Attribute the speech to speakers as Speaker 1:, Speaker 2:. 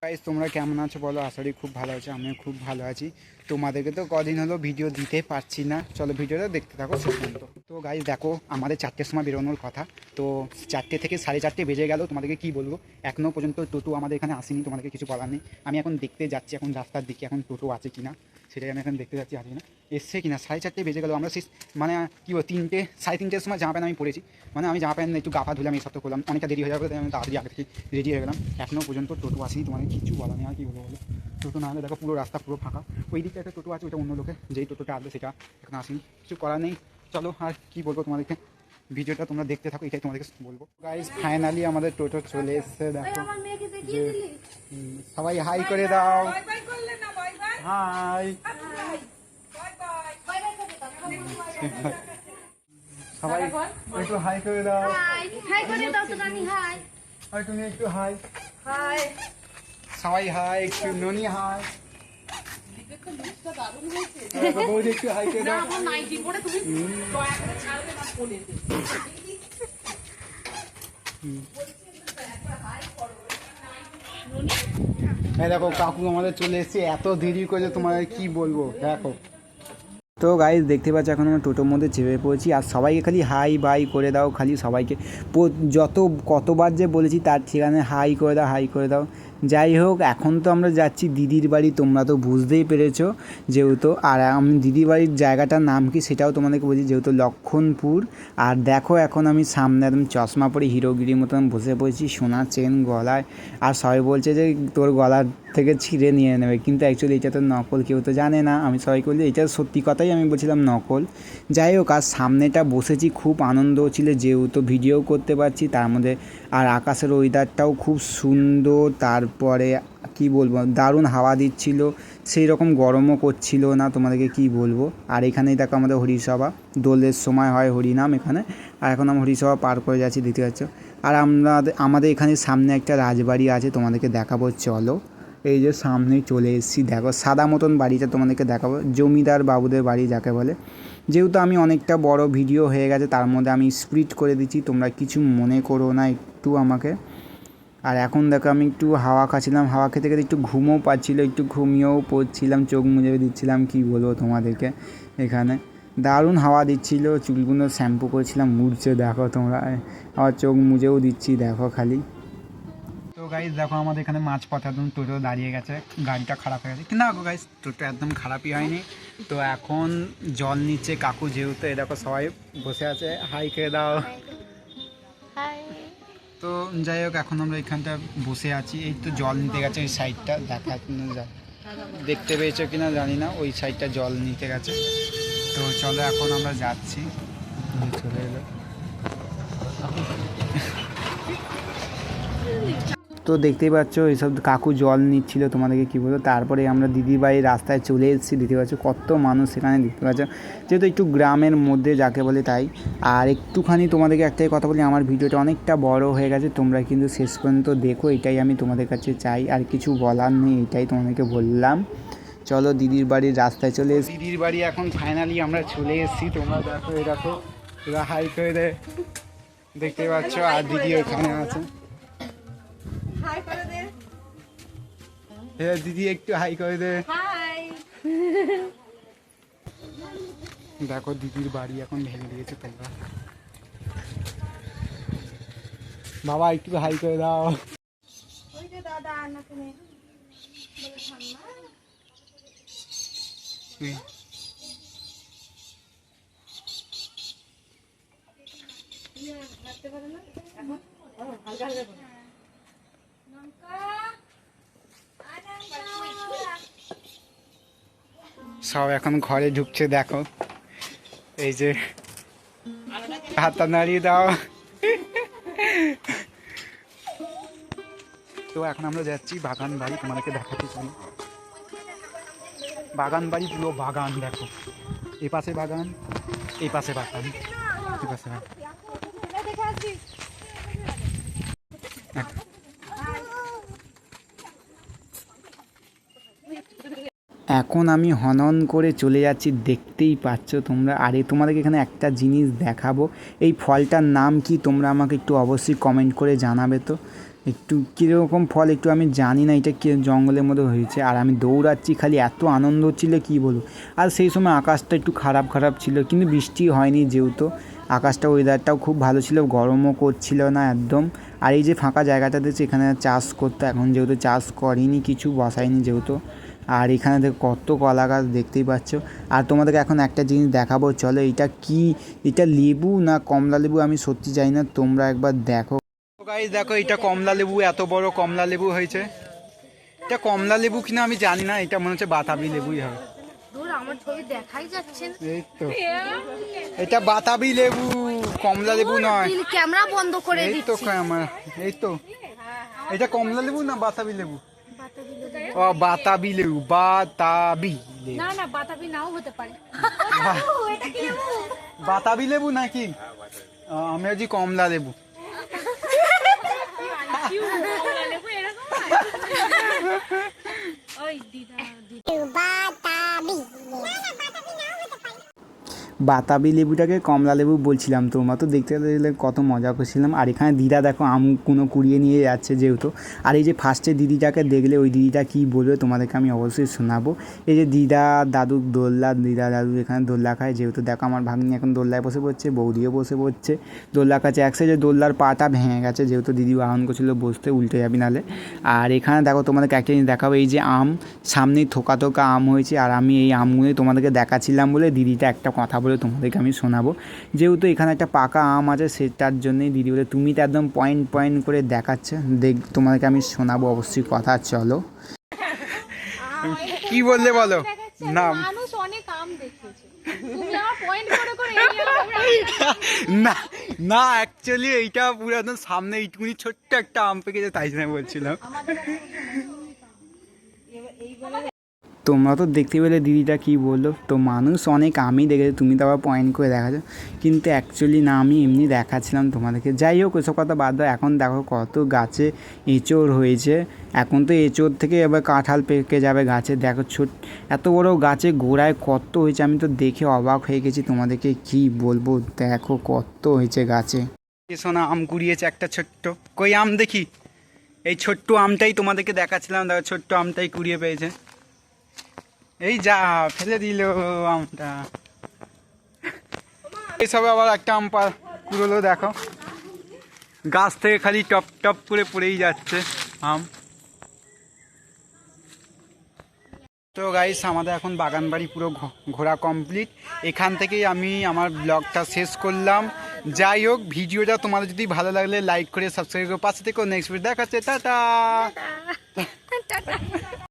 Speaker 1: Guys তোমরা কেমন আছো বলো? আশা করি খুব ভালো আছো, আমিও খুব ভালো আছি। তোমাদেরকে তো কদিন হলো ভিডিও দিতে পারছি না, চলো ভিডিওটা দেখতে থাকো শেষ পর্যন্ত। তো গাইস দেখো, আমাদের 4টের সময় বেরোনোর কথা, তো 4টে থেকে 4:30 বেজে গেল। তোমাদেরকে কি বলবো, এখনও পর্যন্ত টোটো আমাদের এখানে আসেনি, তোমাদেরকে কিছু বলার নেই। আমি এখন দেখতে যাচ্ছি এখন রাস্তার দিকে, এখন টোটো আছে কিনা সেটাই আমি এখন দেখতে যাচ্ছি, আছে কিনা, এসছে কিনা। 4:30 বেজে গেলো। আমরা সেই মানে কী বল 3টে 3:30-র সময় জামা প্যান্ট আমি পরেছি, মানে আমি জামা প্যান্ট একটু গা পা ধুলাম, এই সব তো করলাম, অনেকটা দেরি হয়ে যাবে, তাই আমি তাড়াতাড়ি আগে থেকে রেডি হয়ে গেলাম। এখনও পর্যন্ত টোটো আসেনি, তোমাদের কিছু বলা নেই। আর কী বলবো বলো, টোটো না হলে দেখো পুরো রাস্তা পুরো ফাঁকা। ওই দিকটা একটা টোটো আছে, ওইটা অন্য লোকে, যেই টোটোটা আসবে সেটা এখন আসেনি, কিছু করার নেই। চলো আর কী বলবো তোমাদেরকে, ভিডিওটা তোমরা দেখতে থাকো, এটাই তোমাদেরকে বলবো। গাইস ফাইনালি আমাদের টোটো চলে এসছে, দেখো যে সবাই হাই করে দাও, হাই সবাই একটু হাই করে দাও,
Speaker 2: হাই করে দাও তো আমি হাই।
Speaker 1: আর তুমি একটু হাই, হাই সবাই হাই, একটু ননি হাই, বৌদি একটু হাই করে দাও। দেখো কাকু আমাদের চলে এসেছে, এত দেরি করে তোমাদের কি বলবো দেখো। তো গাইজ দেখতে পাচ্ছ এখন আমরা টোটোর মধ্যে চেপে পড়েছি, আর সবাইকে খালি হাই বাই করে দাও, খালি সবাইকে কতবার যে বলেছি তার ঠিকানে হাই করে দাও, হাই করে দাও। যাই হোক, এখন তো আমরা যাচ্ছি দিদির বাড়ি, তোমরা তো বুঝতেই পেরেছো যেহেতু। আর আমি দিদির বাড়ির জায়গাটার নাম কি সেটাও তোমাদেরকে বলছি, যেহেতু লক্ষণপুর। আর দেখো এখন আমি সামনে একদম চশমা পরে হিরোগিরির মতন বসে পড়েছি, সোনার চেন গলায়। আর সবাই বলছে যে তোর গলার থেকে ছিঁড়ে নিয়ে নেবে, কিন্তু অ্যাকচুয়ালি এটা তো নকল, কেউ তো জানে না। আমি সবাইকে বলছি এটা সত্যি কথাই, আমি বলছিলাম নকল। যাই হোক, আর সামনেটা বসেছি, খুব আনন্দ হচ্ছিলো যেহেতু ভিডিও করতে পারছি তার মধ্যে। আর আকাশের ওয়েদারটাও খুব সুন্দর, তারপরে কি বলবো দারুণ হাওয়া দিচ্ছিল, সেই রকম গরমও করছিল না, তোমাদেরকে কি বলবো। আর এখানেই দেখো আমাদের হরিসভা, দোলের সময় হয় হরিনাম এখানে। আর এখন আমরা হরিসভা পার করে যাচ্ছি, দেখতে পাচ্ছ। আর আমাদের এখানে সামনে একটা রাজবাড়ি আছে, তোমাদেরকে দেখাবো চলো। এই যে সামনেই চলে এসেছি, দেখো সাদা মতন বাড়িটা তোমাদেরকে দেখাবো, জমিদার বাবুদের বাড়ি যাকে বলে। যেহেতু আমি অনেকটা বড় ভিডিও হয়ে গেছে, তার মধ্যে আমি স্প্লিট করে দিচ্ছি, তোমরা কিছু মনে করো না একটু আমাকে। আর এখন দেখো আমি একটু হাওয়া খাচ্ছিলাম, হাওয়া খেতে খেতে একটু ঘুমও পাচ্ছিলো, একটু ঘুমিয়েও পড়ছিলাম, চোখ মুজে দিচ্ছিলাম, কি বলবো তোমাদেরকে। এখানে দারুণ হাওয়া দিচ্ছিলো, চুলগুলো শ্যাম্পু করেছিলাম, মুড়ছে দেখো তোমরা, আবার চোখ মুজেও দিচ্ছি দেখো খালি। তো গাইস দেখো আমাদের এখানে মাঝপথে একদম টোটো দাঁড়িয়ে গেছে, গাড়িটা খারাপ হয়ে গেছে, কিন্তু না গাইস টোটো একদম খারাপই হয়নি। তো এখন জল নিচ্ছে কাকু, যেহেতু এ দেখো সবাই বসে আছে, হাই করে দাও। তো যাই হোক, এখন আমরা এখানটা বসে আছি, এই তো জল নিতে গেছে ওই সাইডটা, দেখতে পেয়েছো কিনা জানি না, ওই সাইডটা জল নিতে গেছে। তো চলো এখন আমরা যাচ্ছি, চলে এলো। তো দেখতেই পাচ্ছ এইসব কাকু জল নিচ্ছিল, তোমাদেরকে কী বলবো। তারপরে আমরা দিদির বাড়ির রাস্তায় চলে এসেছি, দেখতে পাচ্ছ কত মানুষ সেখানে, দেখতে পাচ্ছ যেহেতু একটু গ্রামের মধ্যে যাকে বলে তাই। আর একটুখানি তোমাদেরকে একটাই কথা বলি, আমার ভিডিওটা অনেকটা বড় হয়ে গেছে, তোমরা কিন্তু শেষ পর্যন্ত দেখো, এটাই আমি তোমাদের কাছে চাই, আর কিছু বলার নেই, এটাই তোমাদেরকে বললাম। চলো দিদির বাড়ির রাস্তায় চলে এসেছি, দিদির বাড়ি এখন ফাইনালি আমরা চলে এসেছি। তোমরা দেখো, এই দেখো হাই করে দেয়, দেখতে পাচ্ছ। আর দিদি ওখানে আছে, দিদি একটু হাই করে দে। দেখো দিদির বাড়ি এখন ভেঙে দিয়েছে, তোমরা বাবা একটু হাই করে দাও। সব এখন ঘরে ঢুকছে, দেখো এই যে হাতটা নাড়িয়ে দাও। তো এখন আমরা যাচ্ছি বাগান বাড়ি, তোমাদেরকে দেখাতে চাই বাগান বাড়ি, পুরো বাগান দেখো, এই পাশে বাগান, এই পাশে বাগান, এই পাশে বাগান। এখন আমি হনন করে চলে যাচ্ছি, দেখতেই পাচ্ছ তোমরা। আরে তোমাদেরকে এখানে একটা জিনিস দেখাবো, এই ফলটার নাম কি তোমরা আমাকে একটু অবশ্যই কমেন্ট করে জানাবে। তো একটু কীরকম ফল একটু আমি জানি না, এটা কি জঙ্গলের মধ্যে হয়েছে। আর আমি দৌড়াচ্ছি, খালি এত আনন্দ হচ্ছিল কী বলবো। আর সেই সময় আকাশটা একটু খারাপ খারাপ ছিল, কিন্তু বৃষ্টি হয়নি যেহেতু। আকাশটা ওয়েদারটাও খুব ভালো ছিল, গরমও করছিল না একদম। আর এই যে ফাঁকা জায়গাটা দেখছি, এখানে চাষ করতো, এখন যেহেতু চাষ করিনি, কিছু বসাইনি যেহেতু। আর এখানে দেখো কত কলা গাছ দেখতেই পাচ্ছ। আর তোমাদেরকে এখন একটা জিনিস দেখাবো, চলো। এটা কি, এটা লেবু না কমলা লেবু আমি সত্যি জানি না, তোমরা একবার দেখো। গাইস দেখো, এটা কমলা লেবু, এত বড় কমলা লেবু হয়েছে। এটা কমলা লেবু কিনা আমি জানি না, এটা মনে হচ্ছে বাতাবি লেবুই হবে।
Speaker 2: দূর আমার ছবি দেখাই যাচ্ছে না।
Speaker 1: এই তো, এটা বাতাবি লেবু, কমলা লেবু নয়।
Speaker 2: ক্যামেরা বন্ধ করে
Speaker 1: এই তো
Speaker 2: দিচ্ছি।
Speaker 1: আমার, এই তো, এটা কমলা লেবু না বাতাবি লেবু?
Speaker 2: বাতাবি লেবু।
Speaker 1: ও বাতাবি লেবু, বাতাবি লেবু।
Speaker 2: না না বাতাবি নাও হতে পারে। এটা কি লেবু?
Speaker 1: বাতাবি লেবু নাকি? আমি আছি কমলা লেবু। বাতাবি লেবুটাকে কমলা লেবু বলছিলাম, তোমরা তো দেখতে গেলে কত মজা করছিলাম। আর এখানে দিদা দেখো আম কোনো কুড়িয়ে নিয়ে যাচ্ছে যেহেতু। আর এই যে ফার্স্টে দিদিটাকে দেখলে, ওই দিদিটা কী বলবে তোমাদেরকে আমি অবশ্যই শোনাবো। এই যে দিদা দাদু দোলনা, দিদা দাদু এখানে দোলনা খায় যেহেতু। দেখো আমার ভাগ্নি এখন দোলনায় বসে পড়ছে, বৌদিও বসে পড়ছে দোলনা কাছে। এক সাইডে দোলনার পাটা ভেঙে গেছে যেহেতু দিদি বারণ করছিল বসতে, উল্টে যাবি নালে। আর এখানে দেখো তোমাদেরকে একটা জিনিস দেখাবো, এই যে আম সামনেই থোকা থোকা আম হয়েছে। আর আমি এই আমগুলোই তোমাদেরকে দেখাচ্ছিলাম বলে দিদিটা একটা কথা বলে তোমাদেরকে আমি শোনাবো। যেহেতু এখানে একটা পাকা আম আছে, সেটার জন্যই দিদি বলে তুমি তো একদম পয়েন্ট পয়েন্ট করে দেখাচ্ছে, তোমাদেরকে আমি শোনাবো অবশ্যই কথা। চলো কি বললে বলো না।
Speaker 2: মানুষ অনেক আম দেখেছে, তুমি আমার পয়েন্ট করে করে
Speaker 1: না না, অ্যাকচুয়ালি এইটা পুরো একদম সামনে এইটুকুনি ছোট্ট একটা আম পেকেছে, তাই জন্য বলছিলাম। তোমরা তো দেখতে পেলে দিদিটা কী বললো। তো মানুষ অনেক আমি দেখেছি, তুমি তো আবার পয়েন্ট করে দেখাচ্ছ, কিন্তু অ্যাকচুয়ালি না, আমি এমনি দেখাচ্ছিলাম তোমাদেরকে। যাই হোক ওসব কথা বাদ দাও, এখন দেখো কত গাছে এঁচোড় হয়েছে। এখন তো এঁচোড় থেকে এবার কাঁঠাল পেকে যাবে গাছে। দেখো এত বড় গাছে গোড়ায় কত হয়েছে, আমি তো দেখে অবাক হয়ে গেছি, তোমাদেরকে কি বলবো। দেখো কত হয়েছে গাছে। সোনা আম কুড়িয়েছে একটা ছোট্ট, কই আম দেখি। এই ছোট্ট আমটাই তোমাদেরকে দেখাচ্ছিলাম, দেখো ছোট্ট আমটাই কুড়িয়ে পেয়েছে। এই যা ফেলে দিল আমটা। এইসবে আবার একটা আম কুড়োলো, দেখো গাছ থেকে খালি টপ টপ করে পড়েই যাচ্ছে আম। তো গাইস আমাদের এখন বাগান বাড়ি পুরো ঘোরা কমপ্লিট। এখান থেকেই আমি আমার ব্লগটা শেষ করলাম। যাই হোক ভিডিওটা তোমাদের যদি ভালো লাগলে লাইক করে সাবস্ক্রাইব করে পাশে থেকেও নেক্সট ভিডিও দেখাচ্ছে, টাটা।